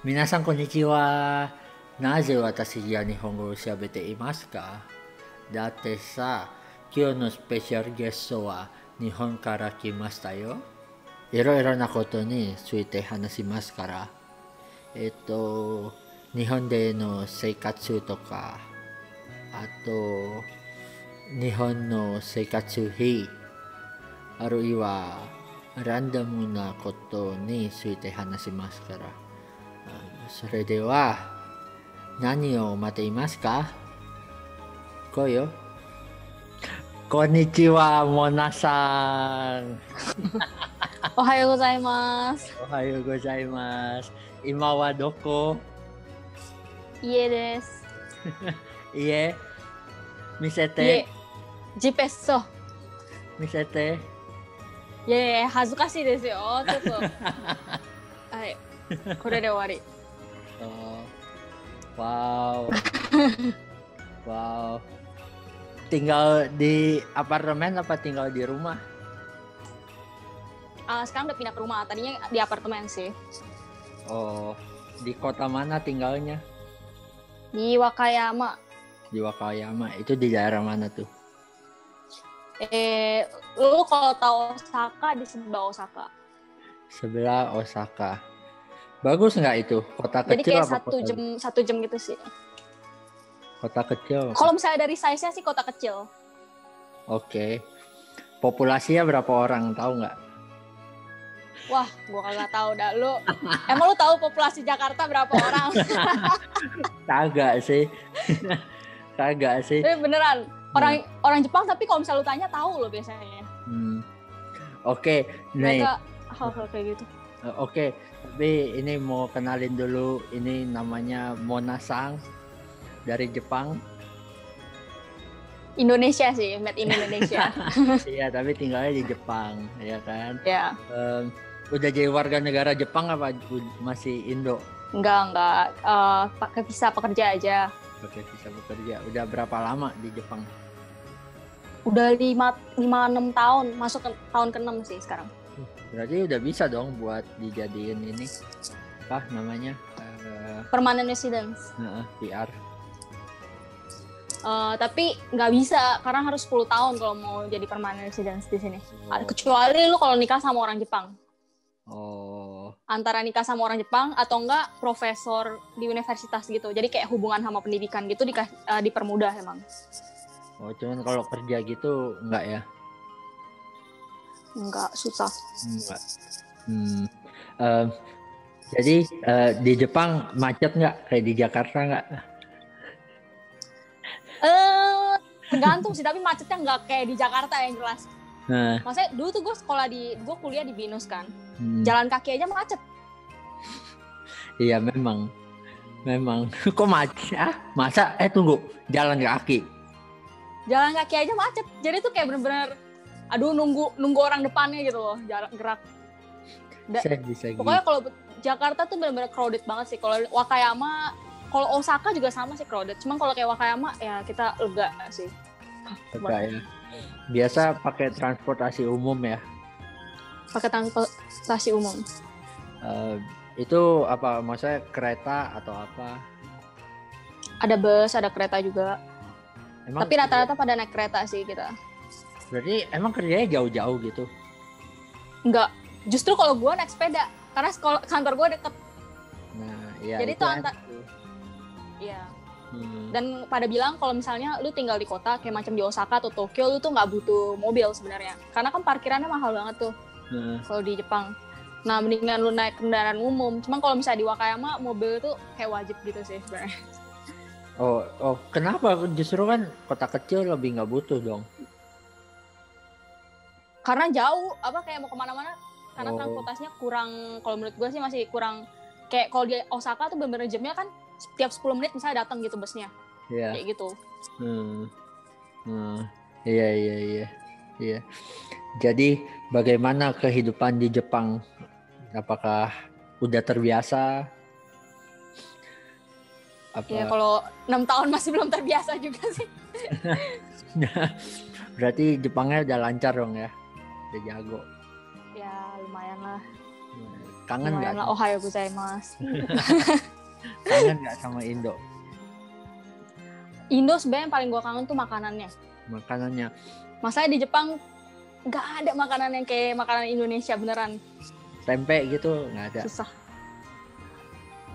皆さんこんにちは。なぜ私が日本語を喋っていますか？だってさ、今日のスペシャルゲストは日本から来ましたよ。いろいろなことについて話しますから。日本での生活とか、あと、日本の生活費、あるいはランダムなことについて話しますから。それでは、何を待っていますか？来いよ。こんにちは、モナさん。おはようございます。おはようございます。今はどこ？家です。家？見せて。ジペッソ。見せて。いやいや、恥ずかしいですよ。ちょっと。はい。これで終わり。Wow. Wow. Tinggal di apartemen apa tinggal di rumah? Sekarang udah pindah ke rumah. Tadinya di apartemen sih. Oh, di kota mana tinggalnya? Di Wakayama. Di Wakayama. Itu di daerah mana tuh? Lu kalau tahu Osaka, di sebelah Osaka. Sebelah Osaka. Bagus nggak itu? Kota Jadi kecil kayak apa satu jam gitu sih. Kota kecil? Kalau misalnya dari size-nya sih kota kecil. Oke. Populasinya berapa orang, tahu nggak? Wah, gua kagak tahu dah. Emang lu tahu populasi Jakarta berapa orang? Kagak sih. Kagak sih. Tapi beneran, orang Jepang tapi kalau misalnya lu tanya tahu lo biasanya. Oke. Mereka hal-hal kayak gitu. Oke, tapi ini mau kenalin dulu. Ini namanya Mona-san dari Jepang. Indonesia sih, made in Indonesia. Iya, tapi tinggalnya di Jepang, ya kan? Ya. Udah jadi warga negara Jepang apa masih Indo? Enggak. Pakai visa pekerja aja. Pakai visa bekerja. Udah berapa lama di Jepang? Udah 5-6 tahun, masuk ke tahun ke-6 sih sekarang. Berarti udah bisa dong buat dijadiin ini, apa namanya? Permanent residence. PR. Tapi nggak bisa, karena harus 10 tahun kalau mau jadi permanent residence di sini. Kecuali lu kalau nikah sama orang Jepang. Antara nikah sama orang Jepang atau enggak profesor di universitas gitu. Jadi kayak hubungan sama pendidikan gitu dipermudah emang. Cuman kalau kerja gitu enggak ya? Enggak, susah. Enggak. Jadi di Jepang macet nggak kayak di Jakarta nggak? Tergantung sih, tapi macetnya nggak kayak di Jakarta yang jelas. Maksudnya dulu tuh gue kuliah di BINUS kan, jalan kaki aja macet. Iya memang. Kok macet? Masa? Tunggu, jalan kaki. Jalan kaki aja macet, jadi tuh kayak bener-bener, aduh nunggu orang depannya gitu loh, jarak gerak. Pokoknya kalau Jakarta tuh bener-bener crowded banget sih. Kalau Wakayama, kalau Osaka juga sama sih crowded. Cuman kalau kayak Wakayama ya kita lega sih. Lega ya. Biasa pakai transportasi umum ya? Pakai transportasi umum. Itu apa? Maksudnya kereta atau apa? Ada bus, ada kereta juga. Tapi rata-rata pada naik kereta sih kita. Berarti emang kerjanya jauh-jauh gitu? Enggak. Justru kalau gue naik sepeda. Karena kantor gue deket. Nah, iya. Jadi tuh Iya. Dan pada bilang kalau misalnya lu tinggal di kota kayak macam di Osaka atau Tokyo, lu tuh nggak butuh mobil sebenarnya. Karena kan parkirannya mahal banget tuh. Kalau di Jepang. Nah, mendingan lu naik kendaraan umum. Cuman kalau misalnya di Wakayama, mobil tuh kayak wajib gitu sih sebenarnya. Oh, kenapa? Justru kan kota kecil lebih nggak butuh dong. Karena jauh, kayak mau kemana-mana. Karena transportasinya kurang, kalau menurut gue sih masih kurang. Kayak kalau di Osaka tuh bener-bener jamnya kan setiap 10 menit misalnya datang gitu busnya. Iya. Kayak gitu. Iya. Jadi bagaimana kehidupan di Jepang? Apakah udah terbiasa? Ya kalau 6 tahun masih belum terbiasa juga sih. Berarti Jepangnya udah lancar dong ya? Udah jago. Ya lumayan lah. Kangen nggak? Ohayo gozaimasu. Kangen nggak sama Indo? Indo sebenarnya yang paling gue kangen tuh makanannya. Masalahnya di Jepang nggak ada makanan yang kayak makanan Indonesia beneran. Tempe gitu nggak ada. Susah.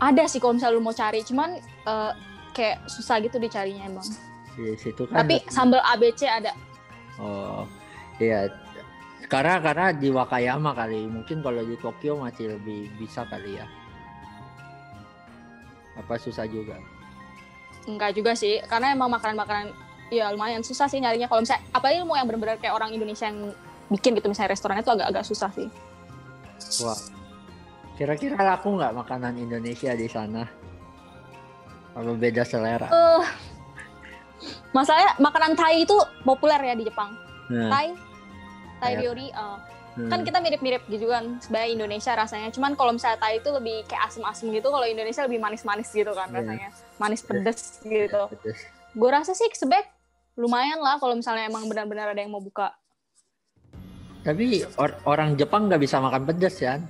Ada sih kalau misalnya lu mau cari, cuman kayak susah gitu dicarinya emang. Di situ kan. Tapi sambal ABC ada. Oh iya. Karena di Wakayama kali, mungkin kalau di Tokyo masih lebih bisa kali ya. Apa susah juga? Enggak juga sih, karena emang makanan-makanan ya lumayan susah sih nyarinya. Kalau misalnya apalagi mau yang benar-benar kayak orang Indonesia yang bikin gitu, misalnya restorannya itu agak susah sih. Wah, kira-kira laku nggak makanan Indonesia di sana? Apa beda selera? Masalahnya makanan Thai itu populer ya di Jepang. Thai ryori, kan kita mirip-mirip gitu kan sebenarnya Indonesia rasanya. Cuman kalau misalnya Thai itu lebih kayak asem-asem gitu, kalau Indonesia lebih manis-manis gitu kan rasanya, manis pedes gitu. Gue rasa sih sebenarnya lumayan lah kalau misalnya emang benar-benar ada yang mau buka. Tapi orang Jepang nggak bisa makan pedes ya?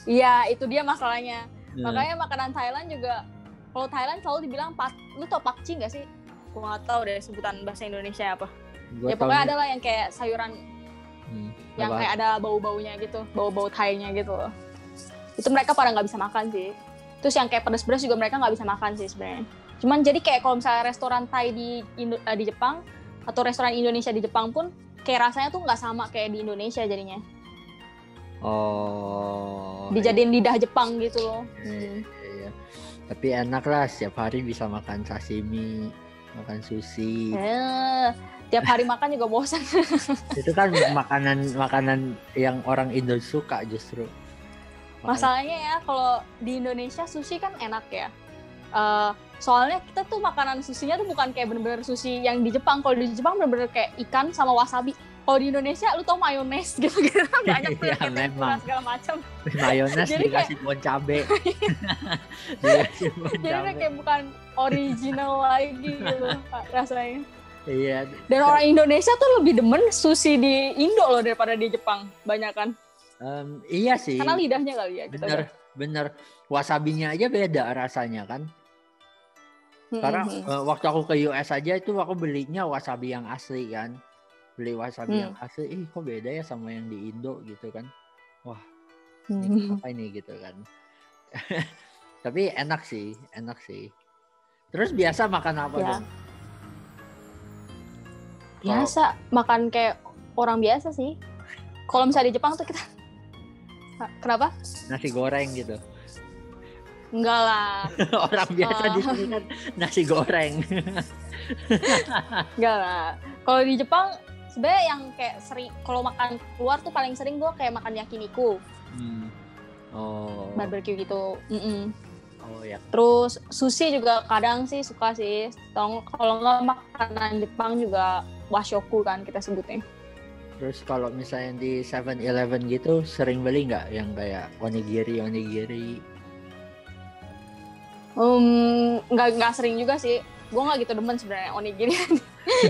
Iya, itu dia masalahnya. Makanya makanan Thailand juga, kalau Thailand selalu dibilang lu tau pakci nggak sih? Gue nggak tahu deh sebutan bahasa Indonesia apa. Ya pokoknya ada lah yang kayak sayuran yang kayak ada bau-baunya gitu, bau-bau Thai-nya gitu loh. Itu mereka pada nggak bisa makan sih. Terus yang kayak pedas-pedas juga mereka nggak bisa makan sih sebenarnya. Cuman jadi kayak kalau misalnya restoran Thai di Jepang atau restoran Indonesia di Jepang pun kayak rasanya tuh nggak sama kayak di Indonesia jadinya. Dijadiin lidah Jepang gitu loh. Iya. Tapi enak lah, setiap hari bisa makan sashimi, makan sushi. Tiap hari makan juga bosan. Itu kan makanan yang orang Indo suka justru. Masalahnya ya kalau di Indonesia sushi kan enak ya. Soalnya kita tuh makanan sushinya tuh bukan kayak bener-bener sushi yang di Jepang. Kalau di Jepang bener-bener kayak ikan sama wasabi. Kalau di Indonesia lu tau mayones gitu-gitu banyak tuh ya, kayak segala macam. Mayones dikasih bon cabe. Jadi kayak bukan original lagi gitu rasanya. Iya. Dan orang Indonesia tuh lebih demen sushi di Indo loh daripada di Jepang, banyak kan? Iya sih. Karena lidahnya kali ya. Bener. Wasabinya aja beda rasanya kan. Karena waktu aku ke US aja itu aku belinya wasabi yang asli kan. Beli wasabi yang asli, kok beda ya sama yang di Indo gitu kan. Wah, ini apa ini gitu kan. Tapi enak sih. Terus biasa makan apa dong? Biasa makan kayak orang biasa sih. Kalau misalnya di Jepang tuh kita kenapa? Nasi goreng gitu. Enggak lah. Orang biasa di sini kan nasi goreng. Enggak lah. Kalau di Jepang sebenarnya yang kayak sering kalau makan keluar tuh paling sering gue kayak makan yakiniku. Barbecue gitu. Oh ya. Terus sushi juga kadang sih suka sih. Kalau nggak makanan Jepang juga washoku kan kita sebutnya. Terus kalau misalnya di 7-Eleven gitu sering beli nggak yang kayak onigiri? Nggak sering juga sih. Gue nggak gitu demen sebenarnya onigiri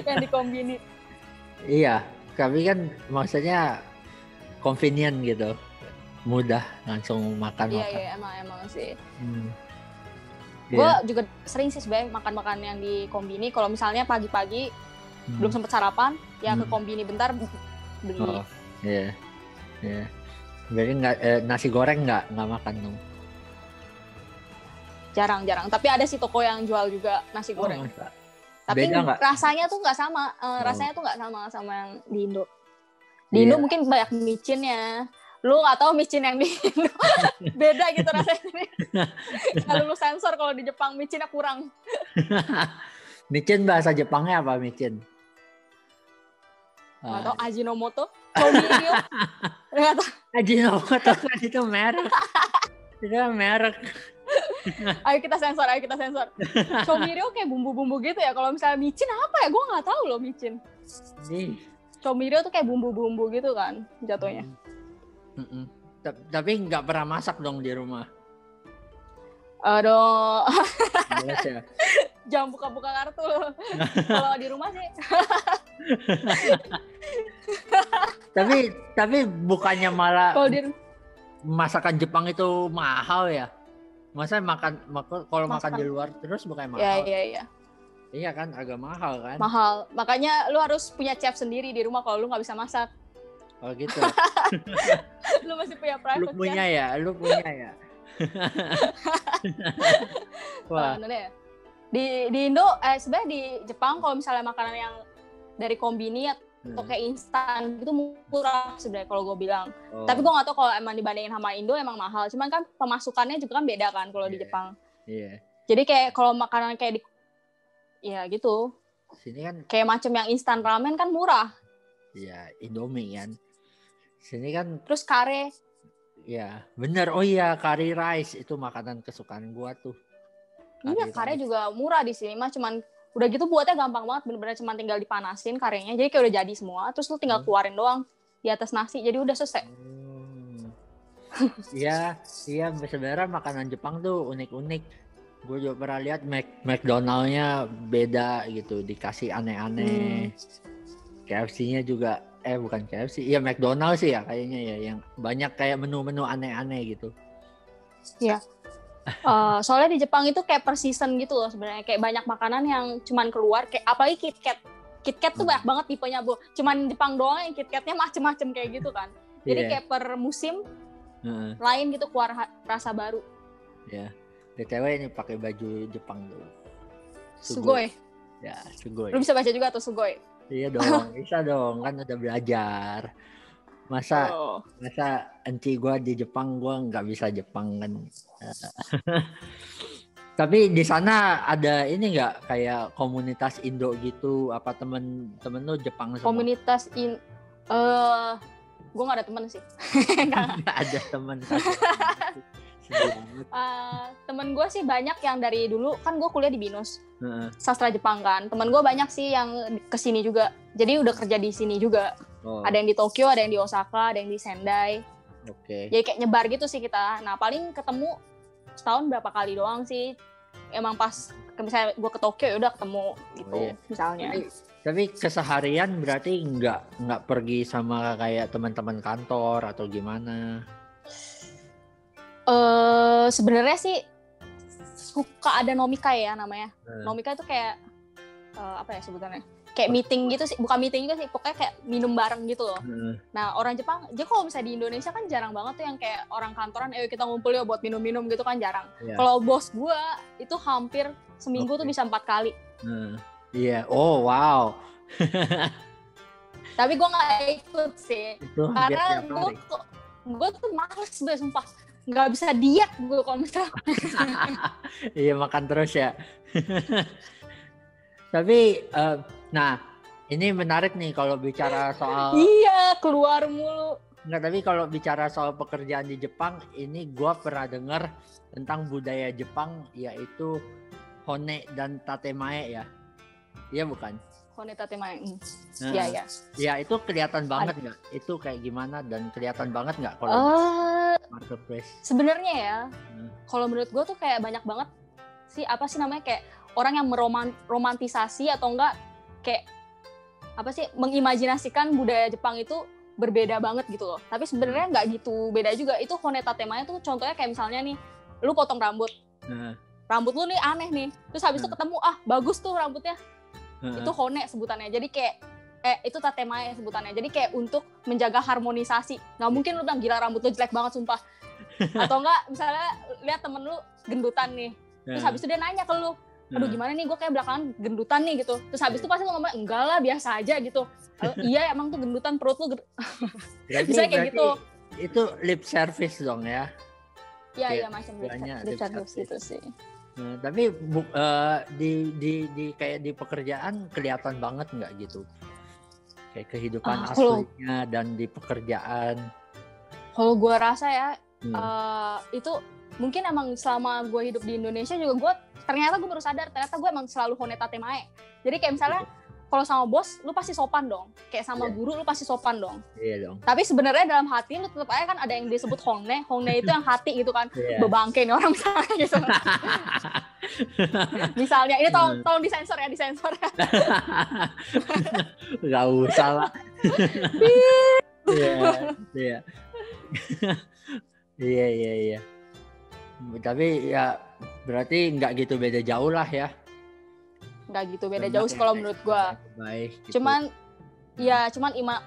yang dikombini. Iya, tapi kan maksudnya convenient gitu, mudah langsung makan. Iya emang sih. Gue juga sering sih sebenarnya makan yang di kombini. Kalau misalnya pagi-pagi belum sempet sarapan, ya ke kombini bentar beli. Oh, iya. Berarti nasi goreng nggak makan dong? Jarang. Tapi ada sih toko yang jual juga nasi goreng. Tapi rasanya tuh nggak sama. Rasanya tuh nggak sama yang di Indo. Di Indo mungkin banyak micinnya. Lu nggak tahu micin yang di Indo beda gitu rasanya. Kalau lu sensor, kalau di Jepang micinnya kurang. Micin bahasa Jepangnya apa micin? Atau Ajinomoto, Chomirio. Ajinomoto kan itu merek. Itu merek. Ayo kita sensor. Chomirio kayak bumbu-bumbu gitu ya. Kalau misalnya micin apa ya? Gue nggak tahu loh micin. Chomirio tuh kayak bumbu-bumbu gitu kan jatuhnya. Tapi nggak pernah masak dong di rumah. Aduh. Ya. Jangan buka-buka kartu loh. Kalau di rumah sih. tapi bukannya malah masakan Jepang itu mahal ya? Masa kalau makan di luar terus bukan mahal? Iya. Iya kan, agak mahal kan? Mahal. Makanya lu harus punya chef sendiri di rumah kalau lu nggak bisa masak. Oh gitu. Lu masih punya private Lu punya ya? Wah. Di Indo, sebenarnya di Jepang kalau misalnya makanan yang dari kombini atau kayak instan gitu murah sebenarnya kalau gue bilang. Tapi gue nggak tahu kalau emang dibandingin sama Indo emang mahal. Cuman kan pemasukannya juga kan beda kan kalau di Jepang. Iya. Jadi kayak kalau makanan kayak ya gitu. Sini kan kayak macam yang instan ramen kan murah. Iya, Indomie kan. Sini kan terus kare. Ya, bener. Oh iya, curry rice itu makanan kesukaan gua tuh. Iya, kare juga murah di sini mah, cuman udah gitu buatnya gampang banget, bener-bener cuma tinggal dipanasin karenya. Jadi kayak udah jadi semua, terus lu tinggal keluarin doang di atas nasi. Jadi udah selesai. Iya, sebenarnya makanan Jepang tuh unik-unik. Gue juga pernah lihat McDonald-nya beda gitu, dikasih aneh-aneh. KFC-nya juga, bukan KFC, iya McDonald sih ya kayaknya ya, yang banyak kayak menu-menu aneh-aneh gitu. Iya. Soalnya di Jepang itu kayak per season gitu loh sebenarnya, kayak banyak makanan yang cuman keluar, kayak apalagi KitKat tuh banyak banget tipenya, Bu. Cuman Jepang doang yang KitKatnya macem-macem kayak gitu kan. Jadi kayak per musim lain gitu keluar rasa baru. Iya. BTW ini pakai baju Jepang dulu. Sugoi. Ya, sugoi. Lu bisa baca juga tuh sugoi. Iya dong, bisa dong, kan udah belajar. Masa enci gue di Jepang, gue nggak bisa Jepang kan. Tapi di sana ada ini nggak kayak komunitas Indo gitu? Apa temen lu Jepang semua? Komunitas gue nggak ada temen sih. Nggak ada temen. Temen gue sih banyak yang dari dulu kan gue kuliah di BINUS sastra Jepang kan. Temen gue banyak sih yang kesini juga. Jadi udah kerja di sini juga. Ada yang di Tokyo, ada yang di Osaka, ada yang di Sendai. Jadi kayak nyebar gitu sih kita. Nah paling ketemu setahun berapa kali doang sih. Emang pas misalnya gue ke Tokyo ya udah ketemu gitu misalnya. Tapi keseharian berarti nggak pergi sama kayak teman-teman kantor atau gimana? Sebenarnya sih suka ada nomika ya namanya. Nomika itu kayak apa ya sebutannya? Kayak meeting gitu sih, bukan meeting juga sih, pokoknya kayak minum bareng gitu loh. Nah orang Jepang, jadi kalau misalnya di Indonesia kan jarang banget tuh yang kayak orang kantoran, ayo kita ngumpul ya buat minum-minum gitu kan jarang. Kalau bos gue itu hampir seminggu tuh bisa 4 kali. Iya, oh wow. Tapi gue nggak ikut sih, karena gue tuh males banget sumpah. Nggak bisa diet gue kalau misalnya. Iya makan terus ya. Tapi nah ini menarik nih kalau bicara soal keluar mulu. Enggak, tapi kalau bicara soal pekerjaan di Jepang, ini gue pernah dengar tentang budaya Jepang yaitu hone dan tatemae ya. Iya bukan? Hone tatemae. Iya. Ya itu kelihatan banget nggak? Itu kayak gimana dan kelihatan banget nggak kalau marketplace? Sebenarnya ya, kalau menurut gue tuh kayak banyak banget sih apa sih namanya kayak orang yang meromantisasi atau enggak kayak apa sih mengimajinasikan budaya Jepang itu berbeda banget gitu loh. Tapi sebenarnya nggak gitu beda juga. Itu hone tatemae tuh contohnya kayak misalnya nih, lu potong rambut. Rambut lu nih aneh nih. Terus habis itu ketemu bagus tuh rambutnya. Itu hone sebutannya. Jadi kayak itu tatemae sebutannya. Jadi kayak untuk menjaga harmonisasi. Nggak mungkin lu bilang gila rambut lu jelek banget sumpah. Atau enggak misalnya lihat temen lu gendutan nih. Terus habis itu dia nanya ke lu, aduh gimana nih gue kayak belakangan gendutan nih gitu. Terus habis itu pasti lu ngomong enggak lah biasa aja gitu. Iya emang tuh gendutan perut lu bisa kayak gitu. Itu lip service dong ya. Iya macam lip service gitu sih. Tapi di kayak di pekerjaan kelihatan banget nggak gitu? Kayak kehidupan aslinya dan di pekerjaan. Kalau gue rasa ya itu mungkin emang selama gue hidup di Indonesia juga ternyata gue baru sadar ternyata gue emang selalu hone tatemae. Jadi kayak misalnya kalau sama bos lu pasti sopan dong, kayak sama guru lu pasti sopan dong. Iya dong. Tapi sebenarnya dalam hati lu tetap aja kan ada yang disebut hone itu yang hati gitu kan. Bebangke nih orang misalnya gitu. Misalnya ini tolong disensor ya. Gak usah lah. Iya. Iya. Tapi ya berarti nggak gitu beda jauh lah ya. Nggak gitu beda jauh sih kalau menurut gue. Baik. Gitu. Cuman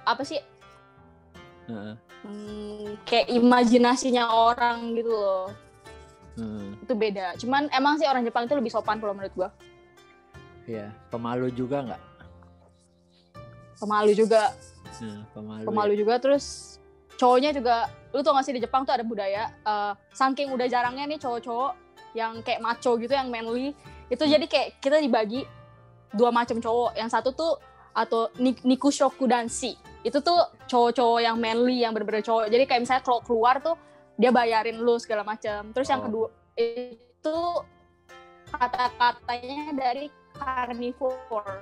apa sih? Kayak imajinasinya orang gitu loh. Itu beda. Cuman emang sih orang Jepang itu lebih sopan kalau menurut gue. Iya. Pemalu juga nggak? Pemalu juga. Pemalu juga. Terus cowoknya juga, lu tau gak sih di Jepang tuh ada budaya saking udah jarangnya nih cowok-cowok yang kayak macho gitu, yang manly itu jadi kayak kita dibagi 2 macam cowok. Yang satu tuh atau nikushoku danshi, itu tuh cowok-cowok yang manly, yang bener-bener cowok. Jadi kayak misalnya kalau keluar tuh dia bayarin lu segala macam. Terus yang kedua itu kata-katanya dari carnivore.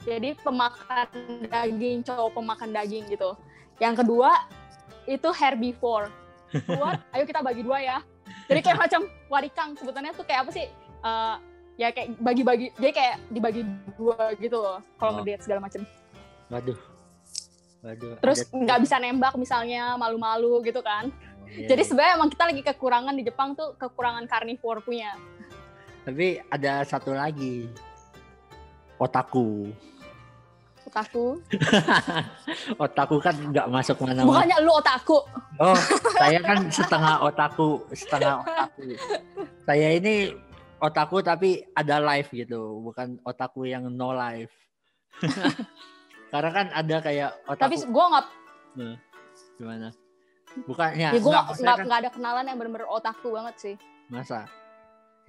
Jadi pemakan daging, cowok pemakan daging gitu. Yang kedua itu herbivore. Keluar, ayo kita bagi 2 ya. Jadi kayak macam warikang sebutannya tuh, kayak apa sih? Ya kayak bagi-bagi, jadi kayak dibagi 2 gitu loh. Kalau ngedate segala macam. Waduh. Terus nggak bisa nembak misalnya, malu-malu gitu kan. Jadi sebenarnya emang kita lagi kekurangan di Jepang tuh, kekurangan carnivore punya. Tapi ada satu lagi. Otaku kan nggak masuk mana-mana. Bukannya lu otaku? Saya kan setengah otaku. Saya ini otaku tapi ada life gitu, bukan otaku yang no life. Karena kan ada kayak otaku. Tapi gue nggak. Gimana? Bukannya? Ya gue nggak ada kenalan yang benar-benar otaku banget sih. Masa?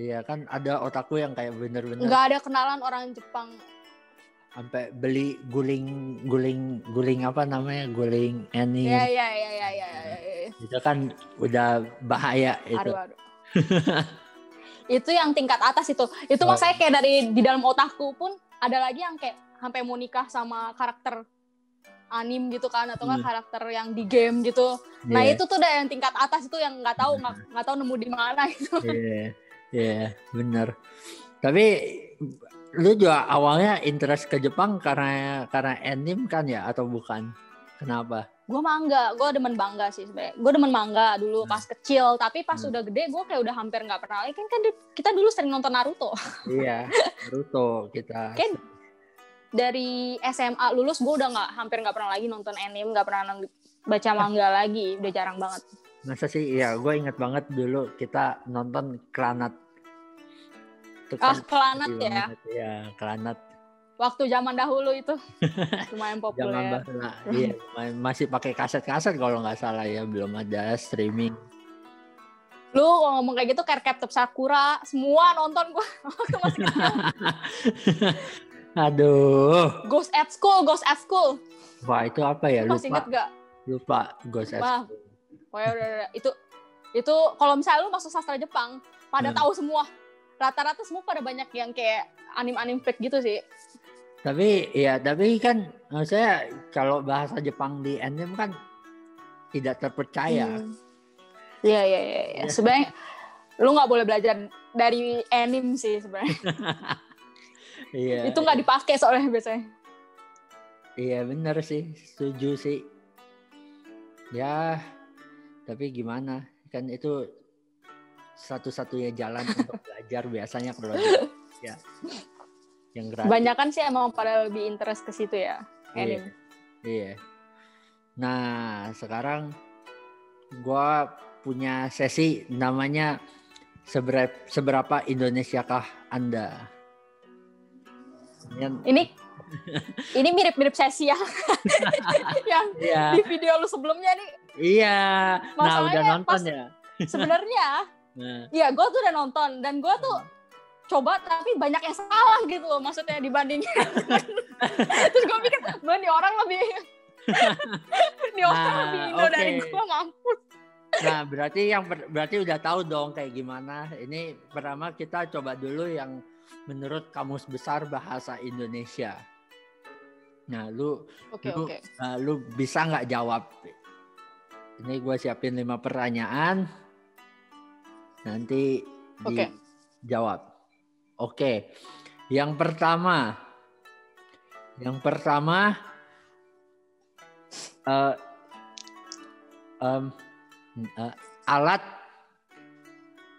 Iya kan ada otaku yang kayak bener-bener nggak ada kenalan orang Jepang sampai beli guling apa namanya, guling anime. Iya. Itu kan udah bahaya itu. Aduh. Itu yang tingkat atas itu maksudnya kayak di dalam otaku pun ada lagi yang kayak sampai mau nikah sama karakter anime gitu kan, atau nggak karakter yang di game gitu. Nah itu tuh udah yang tingkat atas itu yang nggak tahu nemu di mana itu. Iya, benar. Tapi lu juga awalnya interest ke Jepang karena anime kan ya, atau bukan? Kenapa? Gue manga, gue demen manga sih sebenarnya. Gue demen manga dulu pas kecil, tapi pas udah gede gue kayak udah hampir nggak pernah lagi. Kan kita dulu sering nonton Naruto. Iya, Naruto kita. Kan dari SMA lulus gue udah hampir nggak pernah lagi nonton anime, nggak pernah baca manga lagi, udah jarang banget. Masa sih? Iya, gue ingat banget dulu kita nonton Clannad. Clannad ya? Iya, Clannad. Waktu zaman dahulu itu lumayan populer. Iya, masih pakai kaset-kaset kalau nggak salah ya, belum ada streaming. Lu kalau ngomong kayak gitu, Cardcaptor Sakura, semua nonton gue waktu masih kecil. Aduh. Ghost at School. Wah, itu apa ya? Masih inget gak? Lupa Ghost at School. Udah. Itu kalau misalnya lu masuk sastra Jepang, pada tahu semua. Rata-rata semua pada banyak yang kayak anime fake gitu sih. Tapi kan saya kalau bahasa Jepang di anime kan tidak terpercaya. Iya. Sebenarnya lu nggak boleh belajar dari anime sih sebenarnya. Iya. Itu nggak dipakai soalnya biasanya. Iya benar sih, setuju sih. Ya, tapi gimana? Kan itu satu-satunya jalan untuk belajar biasanya kalau ya. Yang gratis. Kebanyakan sih emang pada lebih interest ke situ ya, anime. Iya. Nah, sekarang gua punya sesi namanya seberapa Indonesiakah Anda? Ini mirip-mirip sesi yang di video lu sebelumnya nih. Iya. Masalahnya udah nonton ya. Sebenarnya, iya gue tuh udah nonton dan gue tuh coba tapi banyak yang salah gitu loh, maksudnya dibandingin. Terus gue pikir, nih orang lebih Indo dari gue, mampus. Nah, berarti udah tahu dong kayak gimana. Ini pertama kita coba dulu yang menurut Kamus Besar Bahasa Indonesia. Nah, lu bisa nggak jawab? Ini gue siapin 5 pertanyaan. Nanti dijawab. Oke. Yang pertama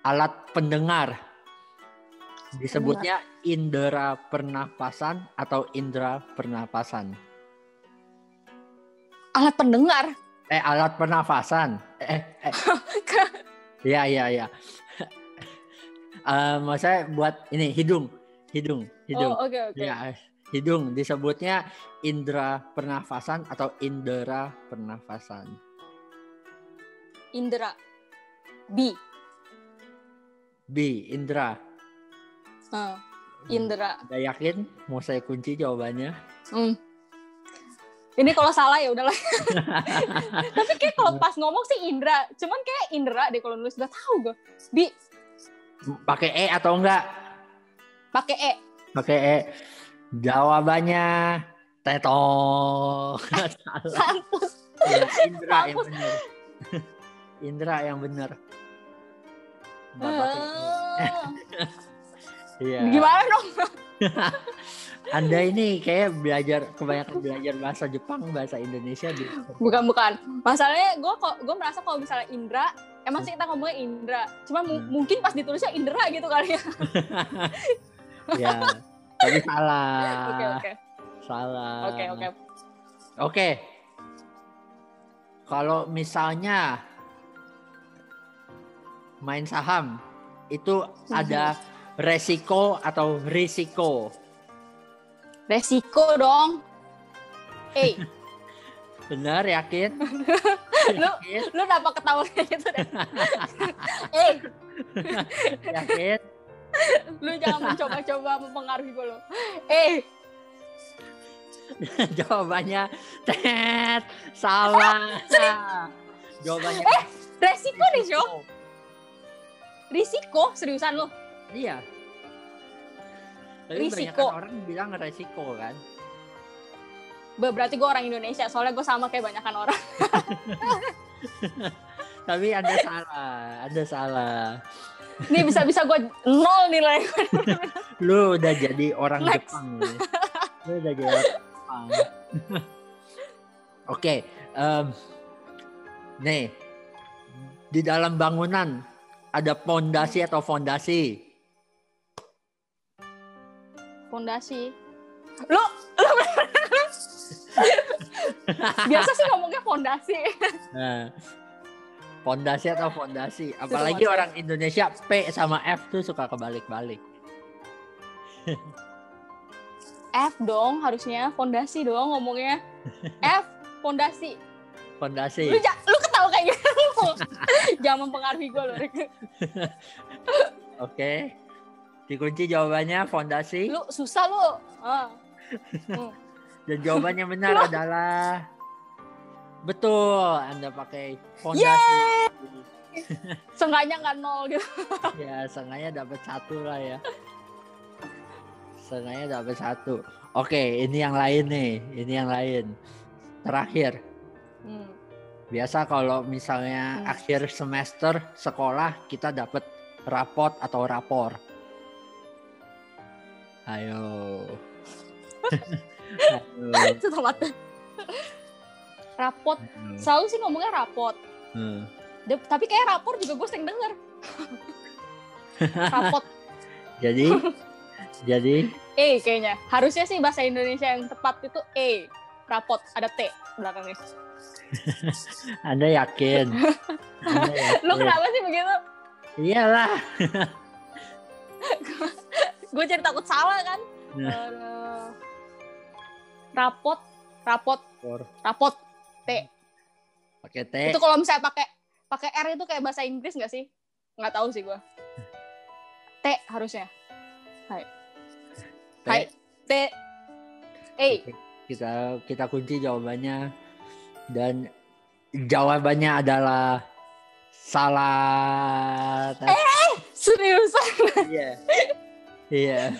Alat pendengar disebutnya indera pernapasan atau indera pernapasan. Alat pendengar. Alat pernafasan. Ya. Maksudnya buat ini hidung. Oh, oke. Ya, hidung disebutnya indera pernafasan atau indera pernafasan. Indera. B, indera. Indera. Udah yakin mau saya kunci jawabannya? Ini kalau salah ya udahlah. Tapi kayak kalau pas ngomong sih indra, cuman kayak indra deh kalau nulis, udah tahu gue. B. Pakai E atau enggak? Pakai E. Jawabannya tetong. Ya, indra yang benar. Indra yang benar. Iya. Gimana dong? Anda ini kayak kebanyakan belajar bahasa Jepang, bahasa Indonesia gitu. Bukan. Masalahnya gue merasa kalau misalnya indra, emang sih kita ngomongnya indra. Cuma mungkin pas ditulisnya indra gitu kali ya. Ya, tapi salah. Oke. Salah. Oke. Kalau misalnya main saham itu ada resiko atau risiko? Resiko dong. Benar, yakin? Lu kenapa ketawa kayak gitu deh? Yakin? Lu jangan mencoba-coba mempengaruhi gue lo. Jawabannya salah. Jawabannya resiko nih, Syo. Risiko? Seriusan lo? Iya. Tapi risiko. Banyak orang bilang resiko kan. Berarti gue orang Indonesia, soalnya gue sama kayak banyakan orang. Tapi Anda salah. Nih bisa gue 0 nilai. Lu udah jadi orang Jepang nih. Lu udah jadi orang Jepang. Oke, nih di dalam bangunan ada pondasi atau fondasi? Fondasi. Lu biasa sih ngomongnya fondasi. Nah, fondasi atau fondasi? Apalagi orang Indonesia P sama F tuh suka kebalik-balik. F dong harusnya, fondasi dong ngomongnya. F, fondasi. Fondasi. Lu ketawa kayak gitu. Jangan mempengaruhi gue loh. Oke. Dikunci jawabannya fondasi. Lu susah lu. Dan jawabannya benar adalah betul. Anda pakai fondasi. Seenggaknya nggak 0 gitu. Ya, seenggaknya dapat 1 lah ya. Seenggaknya dapat 1. Oke, ini yang lain nih. Ini yang lain. Terakhir. Biasa kalau misalnya akhir semester sekolah kita dapat rapot atau rapor. Ayo. Rapot. Selalu sih ngomongnya rapot. Tapi kayak rapor juga gue sering denger. Rapot. Jadi kayaknya. Harusnya sih bahasa Indonesia yang tepat itu rapot. Ada T belakangnya. Anda yakin? Lu kenapa sih begitu? Iyalah. Gue jadi takut salah kan. Rapot T. Pakai T. Itu kalau misalnya pakai R itu kayak bahasa Inggris nggak sih? Nggak tahu sih gue. T harusnya. Hai. T. Kita kunci jawabannya dan jawabannya adalah salah. Seriusan? Iya.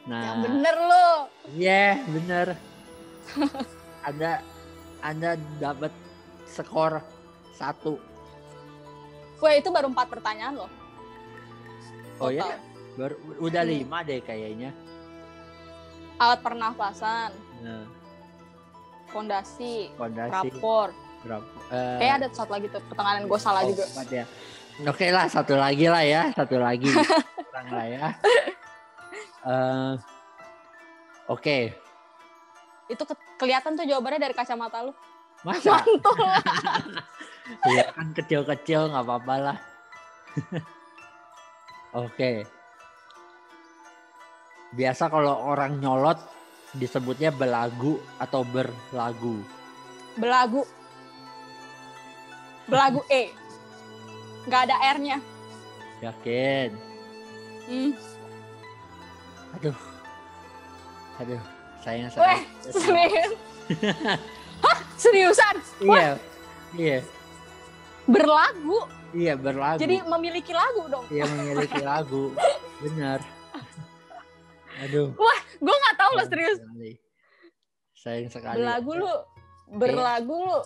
Nah, yang bener lo. Iya, bener. Anda dapat skor 1. Wah, itu baru 4 pertanyaan loh. Oh ya? Udah 5 deh kayaknya. Alat pernafasan. Fondasi. Rapor. Berapa? Kayak ada satu lagi tuh, pertengahan gue salah juga. Ya. Oke lah, satu lagi lah ya. Kurang lah ya. Oke. Itu kelihatan tuh jawabannya dari kacamata lu. Masa? Mantul lah. Ya kan kecil-kecil nggak apa-apa lah. Oke. Biasa kalau orang nyolot disebutnya belagu atau berlagu. Belagu nggak ada R-nya. Yakin? Aduh, sayang sekali. Weh, serius? Hah? Seriusan? Iya. Berlagu? Iya, berlagu. Jadi memiliki lagu dong? Iya, memiliki lagu. Benar. Aduh. Wah, gue nggak tahu loh, serius. Sayang sekali. Berlagu lu.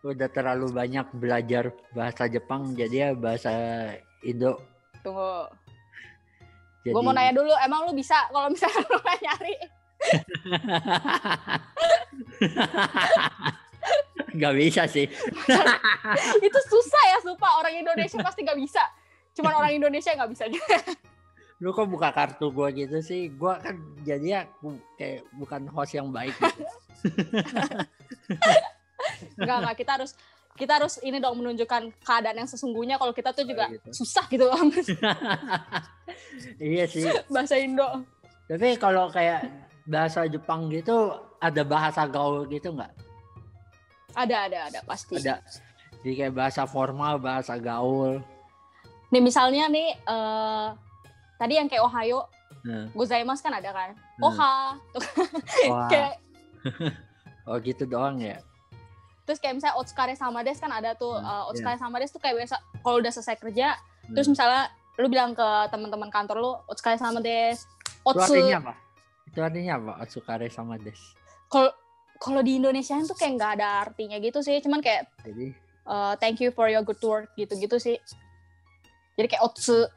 Udah terlalu banyak belajar bahasa Jepang, jadi ya bahasa Indo. Tunggu. Gue mau nanya dulu, emang lu bisa kalau misalnya lu nggak nyari? Gak bisa sih. Itu susah ya, sumpah. Orang Indonesia pasti gak bisa. Cuman orang Indonesia gak bisa juga. Lu kok buka kartu gue gitu sih? Gue kan jadinya kayak bukan host yang baik gitu. Enggak, kita harus ini dong, menunjukkan keadaan yang sesungguhnya kalau kita tuh juga gitu. Susah gitu. Iya sih. Bahasa Indo. Tapi kalau kayak bahasa Jepang gitu, ada bahasa gaul gitu nggak? Ada pasti. Ada. Jadi kayak bahasa formal, bahasa gaul. Nih misalnya nih, tadi yang kayak Ohayo, gozaimasu kan ada kan? Oha. Kayak oh gitu doang ya? Terus kayak misalnya otsukare sama des kan ada tuh. Otsukare sama des tuh kayak biasa kalau udah selesai kerja, terus misalnya lu bilang ke teman-teman kantor lu, otsukare sama des. Itu artinya apa? Otsukare sama des. Kalau di Indonesia tuh kayak nggak ada artinya gitu sih, cuman kayak thank you for your good work gitu-gitu sih. Jadi kayak otsu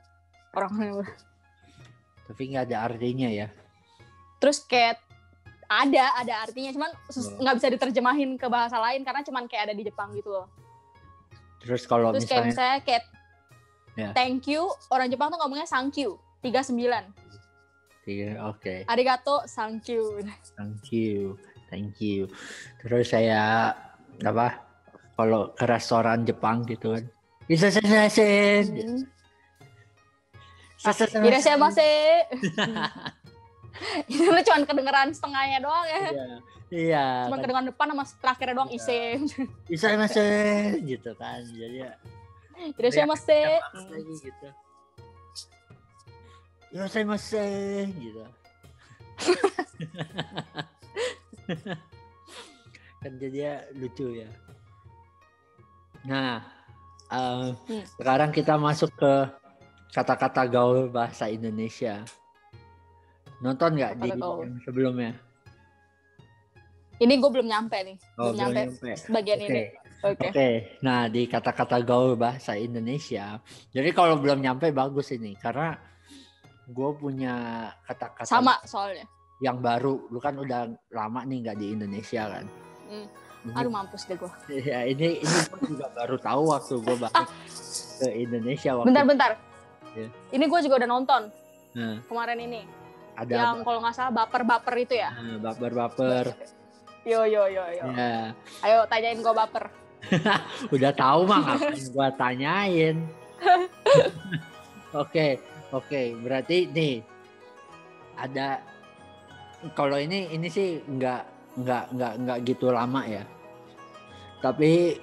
orang. Tapi nggak ada artinya ya. Terus kayak ada artinya, cuman nggak bisa diterjemahin ke bahasa lain karena cuman kayak ada di Jepang gitu loh. Terus kalau misalnya kayak thank you, orang Jepang tuh ngomongnya thank you 39. Iya, oke. Arigato, thank you. Thank you. Terus saya kalau ke restoran Jepang gitu kan. Irashaimase. Itu lu cuma kedengeran setengahnya doang ya. Iya. Cuma kedengeran depan sama terakhirnya doang Irashaimase gitu kan. Jadi ya. Irashaimase. Lagi gitu. Irashaimase gitu. Kan jadinya lucu ya. Nah, sekarang kita masuk ke kata-kata gaul bahasa Indonesia. Nonton nggak di yang sebelumnya? Ini gue belum nyampe nih. Belum nyampe bagian ini. Oke. Nah, di kata-kata gaul bahasa Indonesia. Jadi kalau belum nyampe bagus ini, karena gue punya kata-kata sama soalnya. Yang baru, lu kan udah lama nih nggak di Indonesia kan? Aduh mampus deh gue. Ya ini gue juga baru tahu waktu gue balik ke Indonesia. Bentar. Yeah. Ini gue juga udah nonton kemarin ini. Ada yang kalau nggak salah baper itu ya? Baper. Yo. Ya. Ayo tanyain gue baper. Udah tahu mah ngapain gue tanyain. Oke. Berarti nih ada. Kalau ini sih nggak gitu lama ya. Tapi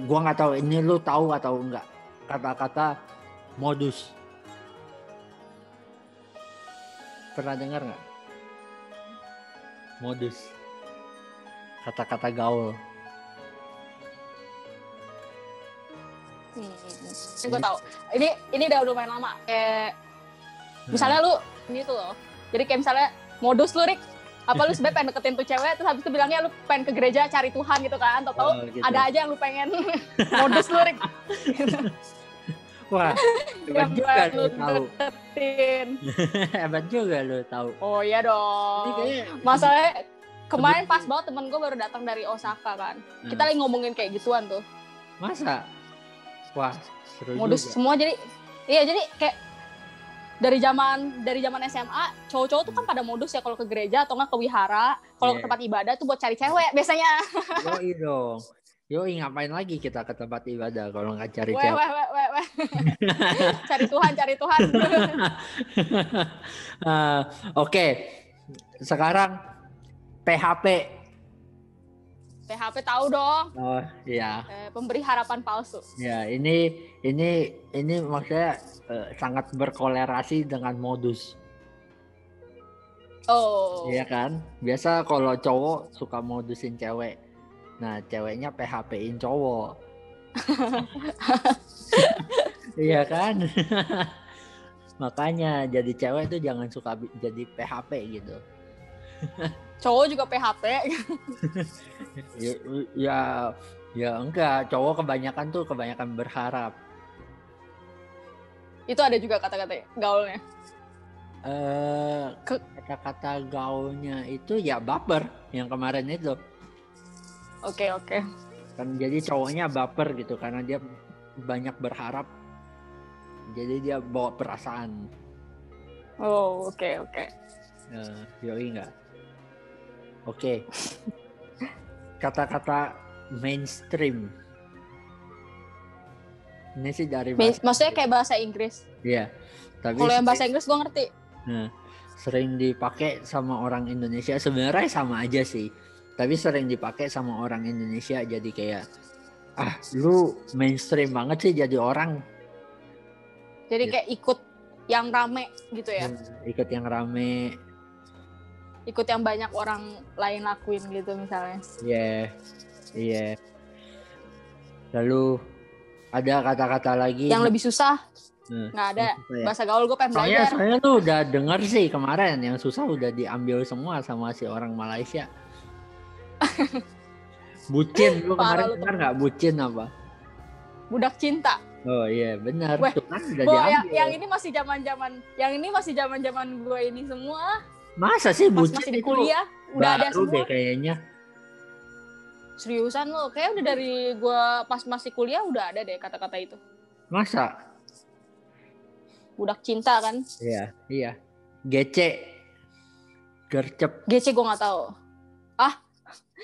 gua nggak tahu ini lu tahu atau enggak kata-kata modus. Pernah dengar nggak? Modus. Kata-kata gaul. Ini gue tahu. Ini udah lumayan lama. Misalnya lu gitu loh. Jadi kayak misalnya modus lu, Rik, apa lu sebenarnya pengen deketin tuh cewek, terus habis itu bilangnya lu pengen ke gereja cari Tuhan gitu kan, atau gitu. Ada aja yang lu pengen modus lu, Rik. Wah, hebat juga lu tahu. Deketin. Hebat juga lu tahu. Oh iya dong. Masalahnya Kemarin pas banget temen gue baru datang dari Osaka kan. Kita lagi ngomongin kayak gituan tuh. Masa? Wah, seru modus juga. Semua jadi kayak dari zaman SMA, cowok-cowok tuh kan pada modus ya kalau ke gereja atau nggak ke wihara, kalau ke tempat ibadah tuh buat cari cewek biasanya. Yoi dong. Yoi, ngapain lagi kita ke tempat ibadah kalau nggak cari cewek? Cari Tuhan. Oke. Sekarang PHP tahu dong. Oh iya. Pemberi harapan palsu. Ya, ini maksudnya sangat berkolerasi dengan modus. Oh. Iya kan? Biasa kalau cowok suka modusin cewek. Nah, ceweknya PHP-in cowok. Iya kan? Makanya jadi cewek tuh jangan suka jadi PHP gitu. Cowok juga PHP. ya enggak, cowok kebanyakan berharap. Itu ada juga kata-kata gaulnya. Kata-kata gaulnya itu ya baper yang kemarin itu. Oke. Kan jadi cowoknya baper gitu karena dia banyak berharap. Jadi dia bawa perasaan. Oh, oke. Yoi enggak? Oke. Kata-kata mainstream. Ini sih dari maksudnya kayak bahasa Inggris. Iya. Tapi kalau yang bahasa Inggris gue ngerti. Nah, sering dipakai sama orang Indonesia, sebenarnya sama aja sih. Tapi sering dipakai sama orang Indonesia jadi kayak lu mainstream banget sih jadi orang. Jadi kayak ikut yang rame gitu ya. Ikut yang rame. Ikut yang banyak orang lain lakuin gitu misalnya. Iya. Lalu ada kata-kata lagi yang lebih susah. Nggak ada. Bahasa gaul gue pengen belajar. Soalnya tuh udah denger sih kemarin yang susah udah diambil semua sama si orang Malaysia. Bucin, lu kemarin dengar nggak bucin apa? Budak cinta. Oh iya benar. Tuh kan udah diambil. Yang ini masih zaman gue ini semua. Masa sih bucin masih di kuliah udah ada semua deh kayaknya. Seriusan lo, kayak udah dari gua pas masih kuliah udah ada deh kata-kata itu. Masa? Budak cinta kan? Iya. Gece. Gercep. Gece gua nggak tahu.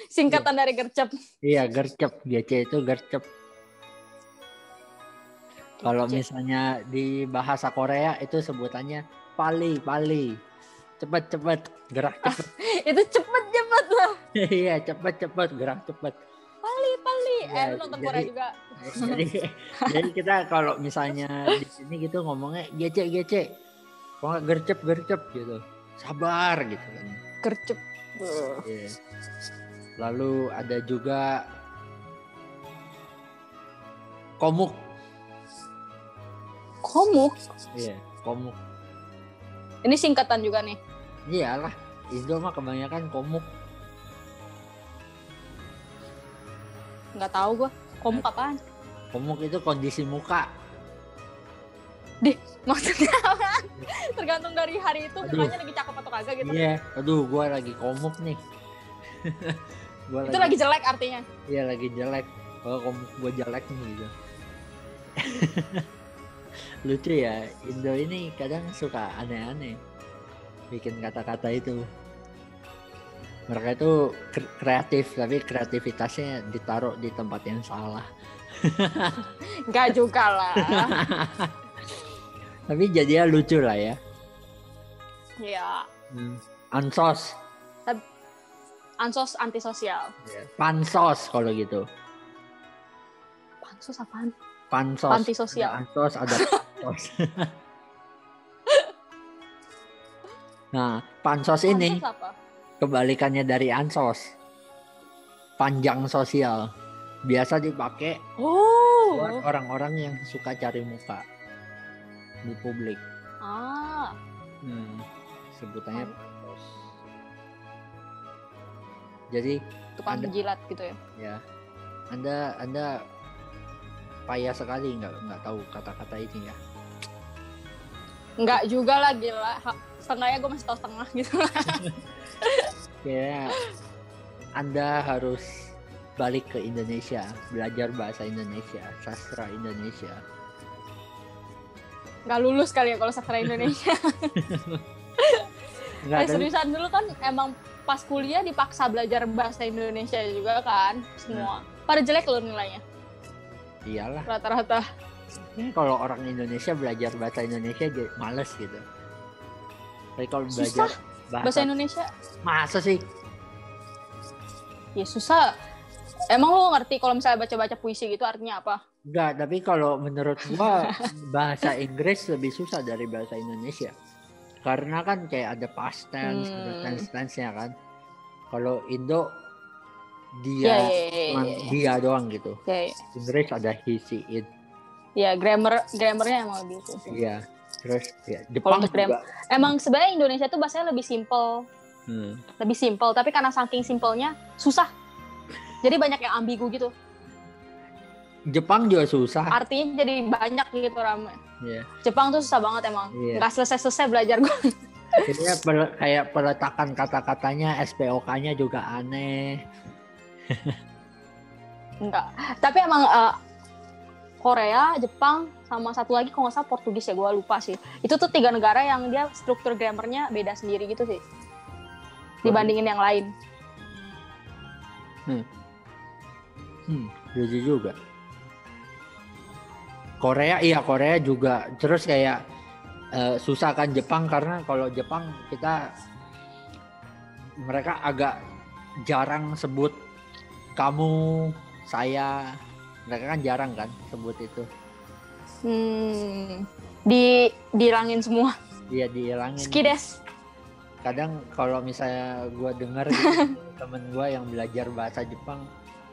Singkatan dari gercep. Iya, gercep. Gece itu gercep. Kalau misalnya di bahasa Korea itu sebutannya pali. Cepet, gerak cepet. Itu cepet lah. Iya, cepet, gerak cepet. Pali. Lu nonton Korea juga. Jadi kita kalau misalnya di sini gitu ngomongnya gece. Kalau gercep gitu. Sabar gitu kan. Gercep. Yeah. Lalu ada juga komuk. Iya, komuk. Ini singkatan juga nih. Iyalah, Indo mah kebanyakan komuk. Nggak tahu gua. Komuk apaan? Komuk itu kondisi muka. Maksudnya apa? Tergantung dari hari itu mukanya lagi cakep atau kagak gitu. Iya, gua lagi komuk nih. Itu lagi jelek artinya. Iya, lagi jelek. Kalau komuk gua jelek nih gitu. Lucu ya, Indo ini kadang suka aneh-aneh bikin kata-kata itu. Mereka itu kreatif, tapi kreativitasnya ditaruh di tempat yang salah. Enggak juga lah. Tapi jadinya lucu lah ya. Iya. Ansos antisosial. Pansos kalau gitu. Pansos apaan? Pansos. Antisosial. Ansos ada pansos. Nah, pansos ini apa? Kebalikannya dari ansos. Panjang sosial. Biasa dipakai buat orang-orang yang suka cari muka di publik. Sebutannya pansos. Jadi tukang jilat gitu ya. Ya. Anda payah sekali nggak tahu kata-kata ini ya. Nggak juga lah, gila. Setengahnya gue masih tahu setengah gitu. Anda harus balik ke Indonesia, belajar bahasa Indonesia, sastra Indonesia. Nggak lulus kali ya kalau sastra Indonesia. Seriusan dulu kan emang pas kuliah dipaksa belajar bahasa Indonesia juga kan semua. Pada jelek loh nilainya. Iyalah. Rata-rata. Ini kalau orang Indonesia belajar bahasa Indonesia jadi males gitu. Tapi kalau belajar bahasa Indonesia, masa sih? Ya susah. Emang lo ngerti kalau misalnya baca-baca puisi gitu artinya apa? Enggak, tapi kalau menurut gua bahasa Inggris lebih susah dari bahasa Indonesia. Karena kan kayak ada past tense, ada tense-nya kan. Kalau Indo dia dia doang gitu. Inggris ada he, she, it. Ya, grammarnya emang lebih itu sih. Iya. Terus ya Jepang juga. Emang sebenarnya Indonesia tuh bahasanya lebih simple. Lebih simple, tapi karena saking simpelnya susah. Jadi banyak yang ambigu gitu. Jepang juga susah. Artinya jadi banyak gitu Rame. Yeah. Jepang tuh susah banget emang. Yeah. Nggak selesai-selesai belajar gue. Jadinya kayak peletakan kata-katanya, SPOK-nya juga aneh. Enggak. Tapi emang Korea, Jepang, sama satu lagi kalau nggak salah Portugis ya, gue lupa sih. Itu tuh 3 negara yang dia struktur grammarnya beda sendiri gitu sih. Dibandingin yang lain. Lucu juga. Korea juga. Terus kayak susah kan Jepang, karena kalau Jepang mereka agak jarang sebut kamu, saya. Mereka kan jarang kan sebut itu. Dihilangin semua. Iya, dihilangin. Skides. Kadang kalau misalnya gue dengar gitu, temen gue yang belajar bahasa Jepang,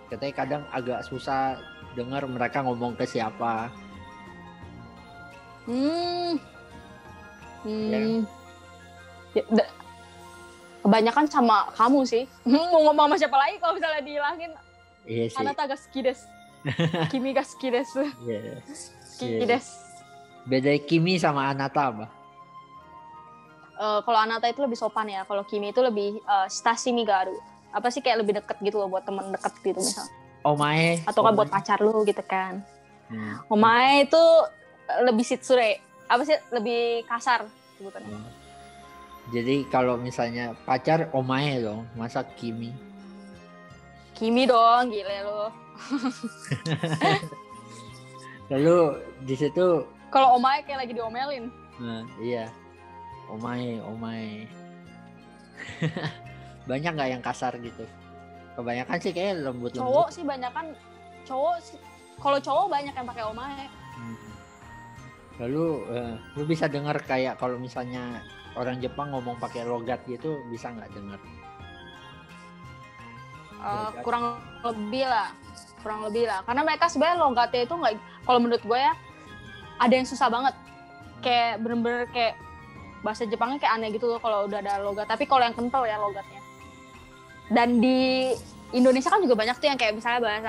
katanya kadang agak susah dengar mereka ngomong ke siapa. Kebanyakan sama kamu sih. Mau ngomong sama siapa lagi kalau misalnya dihilangin? Iya sih. Anata ga suki desu. Kimi ga suki desu. Yeah. Suki desu. Beda Kimi sama Anata apa? Kalau Anata itu lebih sopan ya. Kalau Kimi itu lebih stasimi garu. Apa sih kayak lebih deket gitu loh buat temen deket gitu misalnya. Omae. Atau kan buat pacar lu gitu kan. Omae itu lebih shitsure. Apa sih? Lebih kasar sebutannya. Jadi kalau misalnya pacar omae dong, masa Kimi? Kimi dong, gile lu. Lalu di situ kalau omae kayak lagi diomelin. Iya. Omae. Banyak nggak yang kasar gitu? Kebanyakan sih kayak lembut. Cowok sih banyakan. Kalau cowok banyak yang pakai omae. Lalu lu bisa dengar kayak kalau misalnya orang Jepang ngomong pakai logat gitu, bisa nggak dengar? Kurang lebih lah. Karena mereka sebenarnya logatnya itu nggak. Kalau menurut gue ya, ada yang susah banget. Kayak bener-bener kayak bahasa Jepangnya kayak aneh gitu loh kalau udah ada logat. Tapi kalau yang kental ya logatnya. Dan di Indonesia kan juga banyak tuh yang kayak misalnya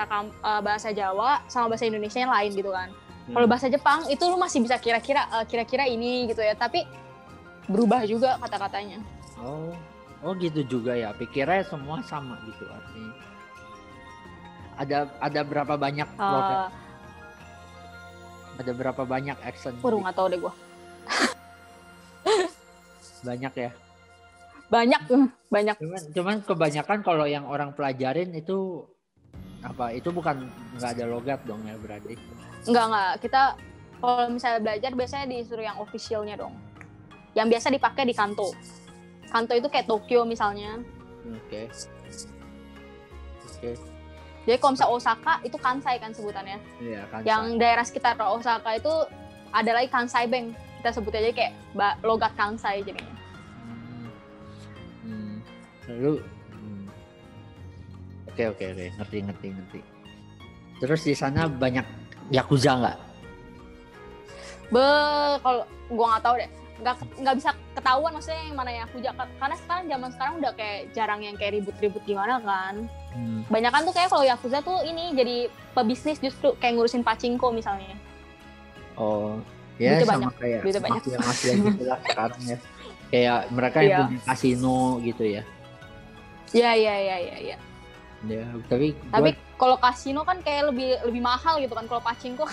bahasa Jawa sama bahasa Indonesia yang lain gitu kan. Kalau bahasa Jepang itu lu masih bisa kira-kira ini gitu ya. Tapi berubah juga kata-katanya. Oh gitu juga ya. Pikirnya semua sama gitu artinya. Ada berapa banyak logat? Ada berapa banyak accent? Waduh, nggak tahu deh gua. Banyak ya? Banyak. Cuman kebanyakan kalau yang orang pelajarin itu apa? Itu bukan nggak ada logat dong ya berarti? Enggak. Kita kalau misalnya belajar biasanya disuruh yang officialnya dong. Yang biasa dipakai di Kanto. Kanto itu kayak Tokyo misalnya. Oke. Jadi kalau misalnya Osaka itu Kansai kan sebutannya. Iya, Kansai. Yang daerah sekitar Osaka itu ada lagi Kansai Bank. Kita sebut aja kayak logat Kansai jadinya. Lalu Oke. Ngerti. Terus di sana banyak Yakuza nggak? Kalau gua nggak tahu deh. Nggak bisa ketahuan maksudnya yang mana Yakuza, karena zaman sekarang udah kayak jarang yang kayak ribut-ribut gimana kan. Banyakan tuh kayak kalau Yakuza tuh ini jadi pebisnis justru kayak ngurusin pachinko misalnya. Ya sama kayak mafia gitu lah sekarang ya. Kayak mereka yang punya kasino gitu ya. Iya. Ya, tapi kalau kasino kan kayak lebih mahal gitu kan. Kalau pachinko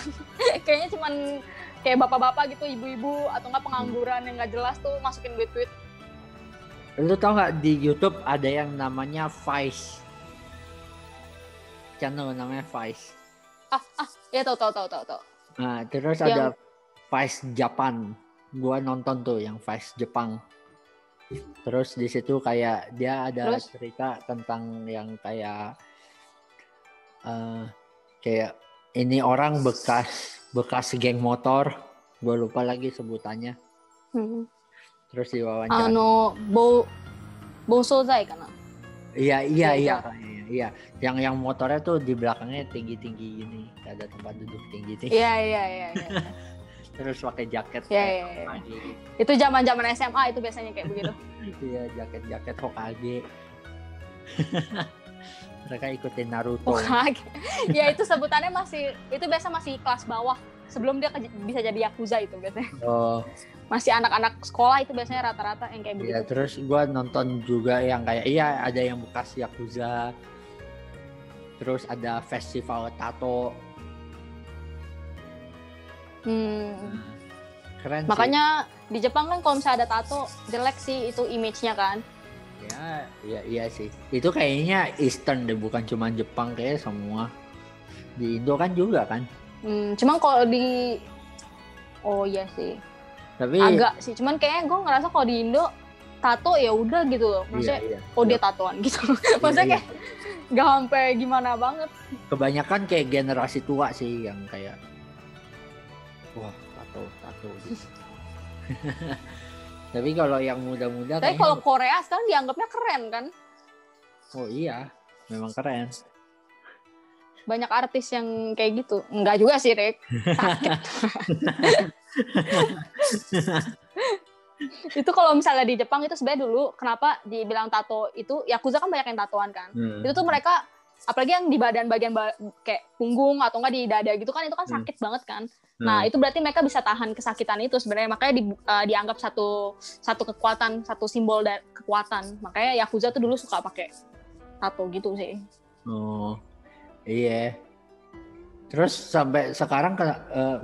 kayaknya cuman kayak bapak-bapak gitu, ibu-ibu atau enggak pengangguran yang nggak jelas tuh masukin duit-duit. Lu tau nggak di YouTube ada yang namanya Vice, channel namanya Vice. Ya tahu. Nah, terus ada Vice Japan. Gua nonton tuh yang Vice Jepang. Terus di situ kayak dia ada cerita tentang yang kayak ini orang bekas geng motor, gue lupa lagi sebutannya. Terus diwawancara. Bosozai kan? Iya. Yang motornya tuh di belakangnya tinggi-tinggi gini, ada tempat duduk tinggi-tinggi. Iya. Terus pakai jaket. Iya. Itu zaman-zaman SMA itu biasanya kayak begitu. Iya, jaket Hokage. Mereka ikutin Naruto. Hokage. Ya itu sebutannya itu biasa masih kelas bawah. Sebelum dia bisa jadi Yakuza itu biasanya. Masih anak-anak sekolah itu biasanya rata-rata yang kayak begitu. Iya, terus gue nonton juga yang kayak ada yang bekas Yakuza. Terus ada festival tato. Keren sih. Makanya di Jepang kan kalau misalnya ada tato jelek sih itu image-nya kan. Iya sih. Itu kayaknya Eastern deh, bukan cuma Jepang, kayak semua. Di Indo kan juga kan. Cuman kalau iya sih. Tapi agak sih. Cuman kayaknya gue ngerasa kalau di Indo tato ya udah gitu loh. Maksudnya dia tatoan gitu. Maksudnya kayak nggak sampai gimana banget. Kebanyakan kayak generasi tua sih yang kayak wah tato gitu. Tapi kalau yang muda-muda tapi kalau Korea sekarang dianggapnya keren kan? Oh iya, memang keren. Banyak artis yang kayak gitu. Enggak juga sih, Rick. Sakit. Itu kalau misalnya di Jepang itu sebenarnya dulu kenapa dibilang tato itu Yakuza kan banyak yang tatoan kan. Itu tuh mereka apalagi yang di bagian kayak punggung atau enggak di dada gitu kan itu kan sakit banget kan. Nah, itu berarti mereka bisa tahan kesakitan itu sebenarnya. Makanya dianggap satu kekuatan, satu simbol dari kekuatan. Makanya Yakuza tuh dulu suka pakai tato gitu sih. Oh. Iya. Terus sampai sekarang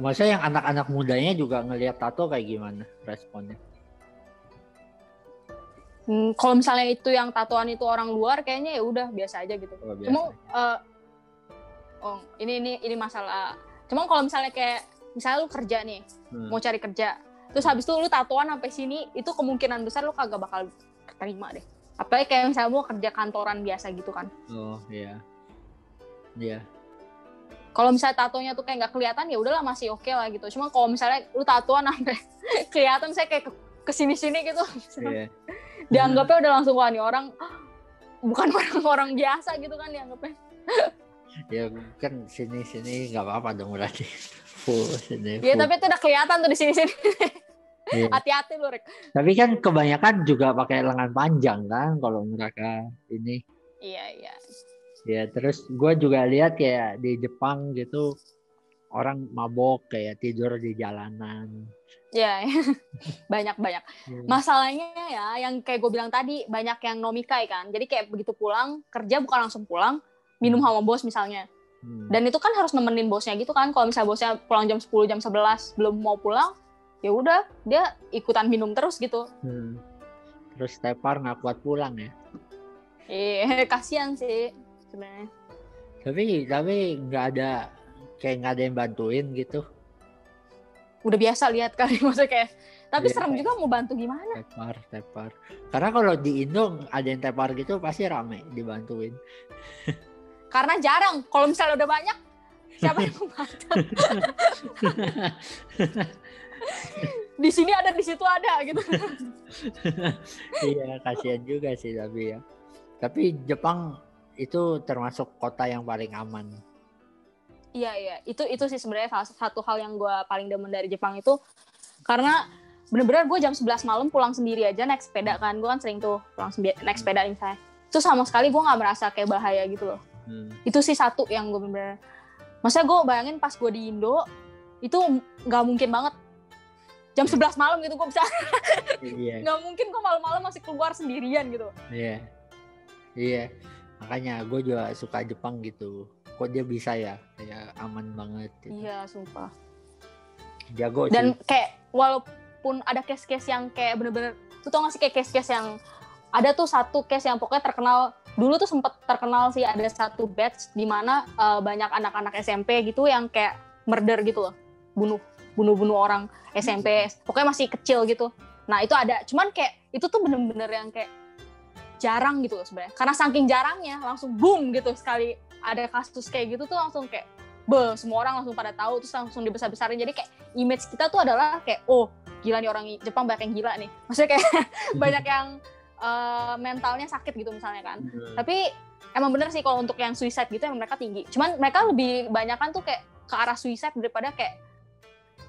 maksudnya yang anak-anak mudanya juga ngelihat tato kayak gimana responnya? Kalau misalnya itu yang tatoan itu orang luar kayaknya ya udah biasa aja gitu. Cuma ini masalah. Cuma kalau misalnya kayak misalnya lu kerja nih, mau cari kerja, terus habis itu lu tatoan sampai sini, itu kemungkinan besar lu kagak bakal keterima deh. Apalagi kayak misalnya lu kerja kantoran biasa gitu kan. Oh iya. Kalau misalnya tatonya tuh kayak nggak kelihatan ya udahlah masih oke lah gitu. Cuma kalau misalnya lu tatoan sampai kelihatan misalnya kayak kesini-sini gitu, dianggapnya udah langsung wah nih orang bukan orang biasa gitu kan dianggapnya. Ya kan sini nggak apa-apa dong berarti. Full. Ya tapi itu udah kelihatan tuh di sini-sini. Hati-hati lu, Rek. Tapi kan kebanyakan juga pakai lengan panjang kan kalau mereka ini. Iya. Ya terus gue juga lihat kayak di Jepang gitu orang mabok kayak tidur di jalanan. Ya. banyak. Masalahnya ya yang kayak gue bilang tadi banyak yang nomikai kan. Jadi kayak begitu pulang kerja bukan langsung pulang, minum sama bos misalnya. Dan itu kan harus nemenin bosnya gitu kan. Kalau misalnya bosnya pulang jam 10, jam 11 belum mau pulang, ya udah dia ikutan minum terus gitu. Terus tepar nggak kuat pulang ya? Kasihan sih sebenarnya. Tapi nggak ada yang bantuin gitu. Udah biasa lihat kali maksudnya kayak. Tapi serem juga mau bantu gimana? Tepar. Karena kalau di Indo ada yang tepar gitu pasti rame dibantuin. Karena jarang. Kalau misalnya udah banyak, siapa yang mau bantu? Di sini ada, di situ ada gitu. Iya, kasihan juga sih tapi ya. Tapi Jepang itu termasuk kota yang paling aman. Iya. Itu sih sebenarnya salah satu hal yang gue paling demen dari Jepang itu. Karena bener-bener gue jam 11 malam pulang sendiri aja naik sepeda kan. Gue kan sering tuh pulang naik sepeda misalnya. Itu sama sekali gue gak merasa kayak bahaya gitu loh. Itu sih satu yang gue bener-bener. Maksudnya gue bayangin pas gue di Indo, itu gak mungkin banget. Jam 11 malam gitu gue bisa. Gak mungkin gue malam-malam masih keluar sendirian gitu. Iya. Makanya gue juga suka Jepang gitu. Kok dia bisa ya, kayak aman banget gitu. Iya, sumpah. Jago sih. Dan kayak walaupun ada case-case yang kayak bener-bener, lu tau gak sih kayak case-case yang ada tuh satu case yang pokoknya terkenal, dulu tuh sempet terkenal sih, ada satu batch di mana banyak anak-anak SMP gitu yang kayak murder gitu loh, bunuh orang SMP, pokoknya masih kecil gitu. Nah itu ada, cuman kayak itu tuh bener-bener yang kayak jarang gitu loh sebenarnya, karena saking jarangnya langsung boom gitu, sekali ada kasus kayak gitu tuh langsung kayak semua orang langsung pada tahu, terus langsung dibesar-besarin. Jadi kayak image kita tuh adalah kayak, oh gila nih orang Jepang, banyak yang gila nih, maksudnya kayak banyak yang mentalnya sakit gitu misalnya kan. Tapi emang bener sih kalau untuk yang suicide gitu emang mereka tinggi, cuman mereka lebih banyakan tuh kayak ke arah suicide daripada kayak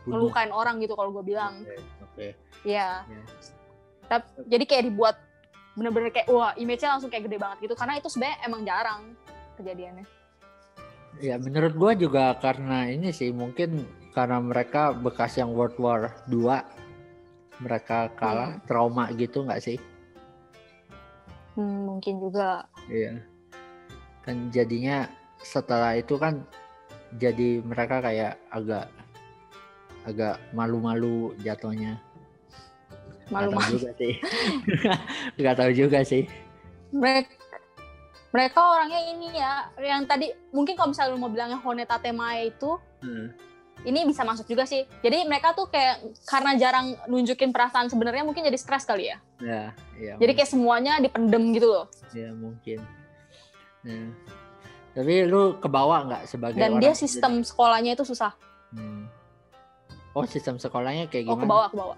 ngelukain orang gitu kalau gue bilang. Iya. Jadi kayak dibuat bener-bener kayak wah image-nya langsung kayak gede banget gitu, karena itu sebenarnya emang jarang kejadiannya. Ya menurut gue juga karena ini sih, mungkin karena mereka bekas yang World War 2, mereka kalah, trauma gitu nggak sih? Mungkin juga. Iya. Kan jadinya setelah itu kan jadi mereka kayak agak malu-malu jatuhnya. Malu-malu. Nggak tahu juga sih. Mereka orangnya ini ya, yang tadi mungkin kalau misalnya lu mau bilangnya Honetate Mae itu, ini bisa masuk juga sih. Jadi mereka tuh kayak karena jarang nunjukin perasaan sebenarnya, mungkin jadi stres kali ya. Iya. Jadi kayak semuanya dipendem gitu loh. Iya mungkin. Nah, tapi lu kebawa nggak sebagai dan orang? Dan dia sistem sekolahnya itu susah. Oh sistem sekolahnya kayak gimana? Oh kebawa.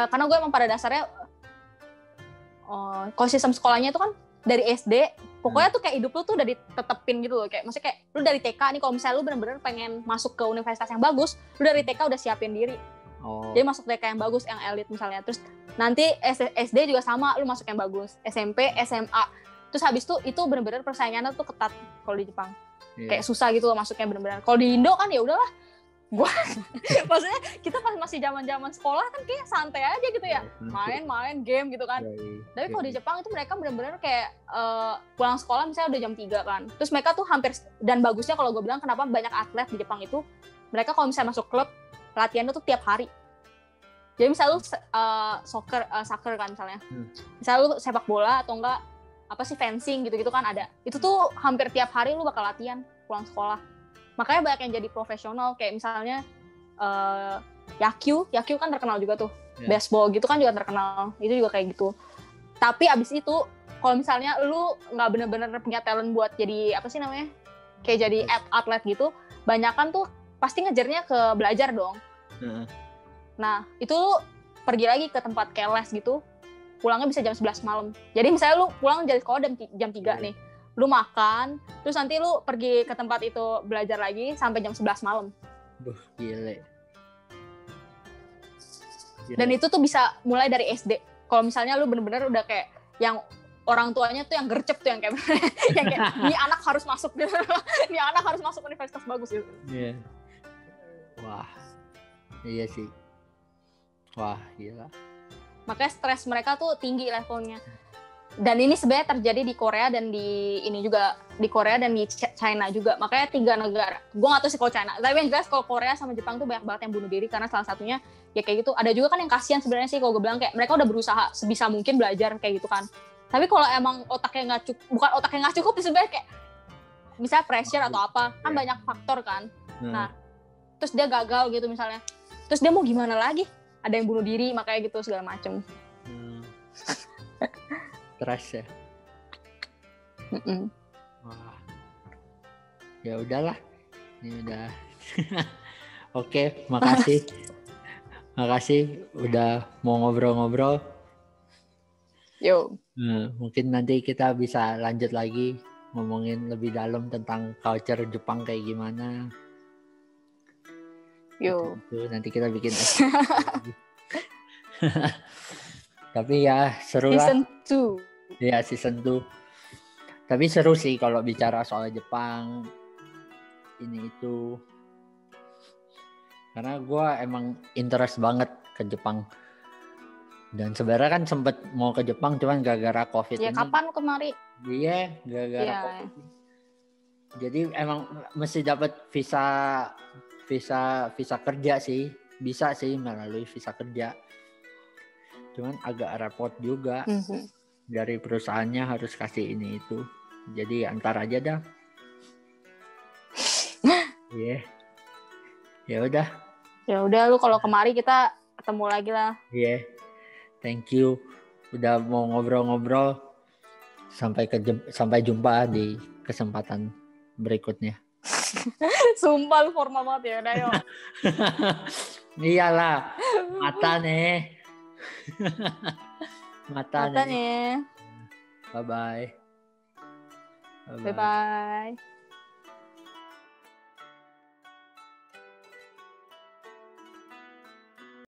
Karena gue emang pada dasarnya, kalau sistem sekolahnya itu kan dari SD, pokoknya tuh kayak hidup lu tuh udah ditetepin gitu loh. Kayak maksudnya kayak lu dari TK nih, kalau misalnya lu bener-bener pengen masuk ke universitas yang bagus, lu dari TK udah siapin diri. Jadi masuk TK yang bagus, yang elit misalnya. Terus nanti SD juga sama, lu masuk yang bagus. SMP, SMA. Terus habis itu bener-bener persaingannya tuh ketat kalau di Jepang. Kayak susah gitu loh masuknya bener-bener. Kalau di Indo kan ya udahlah. Maksudnya kita pas masih zaman sekolah kan kayak santai aja gitu ya, main game gitu kan. Tapi kalau di Jepang itu mereka benar-benar kayak pulang sekolah misalnya udah jam 3 kan, terus mereka tuh hampir, dan bagusnya kalau gue bilang kenapa banyak atlet di Jepang itu, mereka kalau misalnya masuk klub latihannya tuh tiap hari. Jadi misalnya lu soccer kan misalnya lu sepak bola atau enggak apa sih fencing gitu-gitu kan ada, itu tuh hampir tiap hari lu bakal latihan pulang sekolah. Makanya banyak yang jadi profesional, kayak misalnya Yakyu kan terkenal juga tuh. Baseball gitu kan juga terkenal, itu juga kayak gitu. Tapi abis itu kalau misalnya lu nggak bener-bener punya talent buat jadi apa sih namanya, kayak jadi atlet gitu, banyakan tuh pasti ngejarnya ke belajar dong. Nah itu lu pergi lagi ke tempat kayak les gitu, pulangnya bisa jam 11 malam. Jadi misalnya lu pulang dari sekolah jam 3 nih, lu makan, terus nanti lu pergi ke tempat itu belajar lagi sampai jam 11 malam. Gile. Dan itu tuh bisa mulai dari SD. Kalau misalnya lu bener-bener udah kayak yang orang tuanya tuh yang gercep tuh, yang kayak yang kayak ini anak harus masuk gitu. Ini anak harus masuk universitas bagus gitu. Iya. Wah. Iya sih. Wah, gila. Makanya stres mereka tuh tinggi levelnya. Dan ini sebenarnya terjadi di Korea dan di ini juga, di Korea dan di China juga. Makanya 3 negara. Gue nggak tahu sih kalau China, tapi yang jelas kalau Korea sama Jepang tuh banyak banget yang bunuh diri karena salah satunya ya kayak gitu. Ada juga kan yang kasihan sebenarnya sih kalau gue bilang, kayak mereka udah berusaha sebisa mungkin belajar kayak gitu kan. Tapi kalau emang otaknya nggak cukup, bukan otaknya nggak cukup sebenarnya, kayak misalnya pressure atau apa, kan banyak faktor kan. Nah, terus dia gagal gitu misalnya. Terus dia mau gimana lagi? Ada yang bunuh diri, makanya gitu segala macem. Stres ya. Wah. Ya udahlah. Ini udah. Oke, makasih. Makasih udah mau ngobrol-ngobrol. Yo. Mungkin nanti kita bisa lanjut lagi ngomongin lebih dalam tentang culture Jepang kayak gimana. Yo. Itu nanti kita bikin. Tapi ya seru lah. Season 2. Ya season 2. Tapi seru sih kalau bicara soal Jepang. Ini itu. Karena gue emang interest banget ke Jepang. Dan sebenarnya kan sempet mau ke Jepang cuman gara-gara COVID ya, ini. Kapan lu kemari? Iya, gara-gara COVID. Jadi emang mesti dapat visa kerja sih. Bisa sih melalui visa kerja. Cuman agak repot juga. Dari perusahaannya harus kasih ini itu. Jadi antar aja dah. Iya. Ya udah. Ya udah, lu kalau kemari kita ketemu lagi lah. Iya. Thank you udah mau ngobrol-ngobrol. Sampai jumpa di kesempatan berikutnya. Sumpah lu formal banget ya, udah yuk. Iyalah, mata nih. Mata nih. Bye-bye. Bye-bye.